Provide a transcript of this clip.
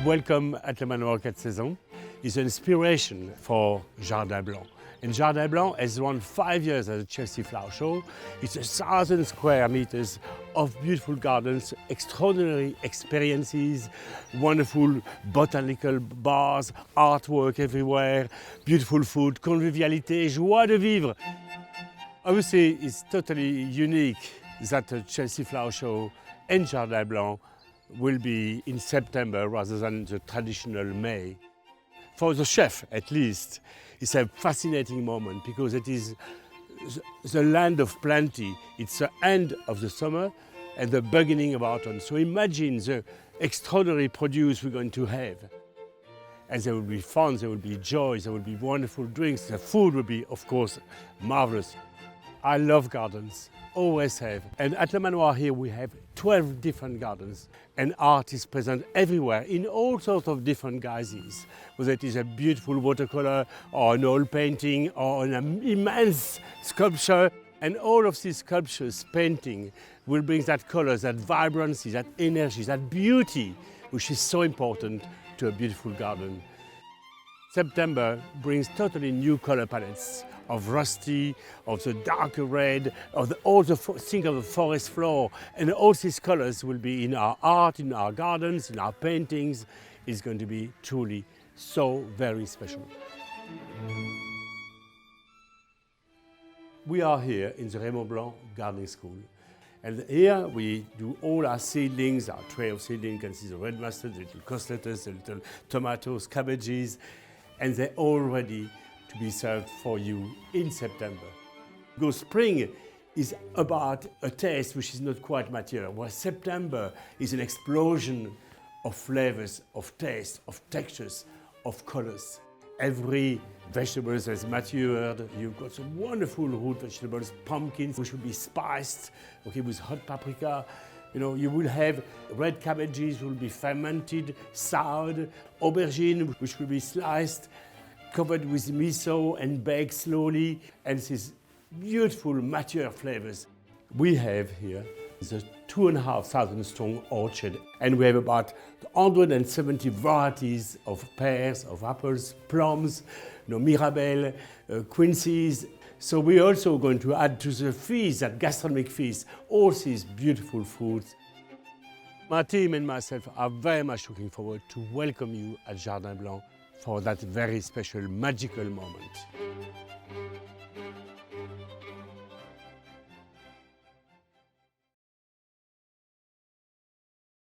welcome at Le Manoir 4 Saisons is an inspiration for Jardin Blanc. And Jardin Blanc has run 5 years as a Chelsea Flower Show. It's 1,000 square meters of beautiful gardens, extraordinary experiences, wonderful botanical bars, artwork everywhere, beautiful food, convivialité, joie de vivre. Obviously, it's totally unique that the Chelsea Flower Show and Jardin Blanc will be in September rather than the traditional May. For the chef, at least, it's a fascinating moment because it is the land of plenty. It's the end of the summer and the beginning of autumn. So imagine the extraordinary produce we're going to have. And there will be fun, there will be joy, there will be wonderful drinks. The food will be, of course, marvelous. I love gardens, always have. And at Le Manoir here we have 12 different gardens, and art is present everywhere in all sorts of different guises. Whether it is a beautiful watercolor or an oil painting or an immense sculpture. And all of these sculptures, painting, will bring that color, that vibrancy, that energy, that beauty, which is so important to a beautiful garden. September brings totally new color palettes of rusty, of the darker red, of all the think of the forest floor, and all these colors will be in our art, in our gardens, in our paintings. It's going to be truly so very special. We are here in the Raymond Blanc Gardening School. And here we do all our seedlings, our tray of seedlings. You can see the red mustard, the little cosletas, the little tomatoes, cabbages, and they're all ready to be served for you in September. Because spring is about a taste which is not quite mature, where September is an explosion of flavors, of taste, of textures, of colors. Every vegetable has matured. You've got some wonderful root vegetables, pumpkins, which will be spiced, okay, with hot paprika. You know, you will have red cabbages, will be fermented, soured, aubergine, which will be sliced, covered with miso and baked slowly, and these beautiful mature flavors. We have here the 2,500 strong orchard, and we have about 170 varieties of pears, of apples, plums, mirabelle, quinces. So we're also going to add to the feast, that gastronomic feast, all these beautiful fruits. My team and myself are very much looking forward to welcome you at Jardin Blanc for that very special, magical moment.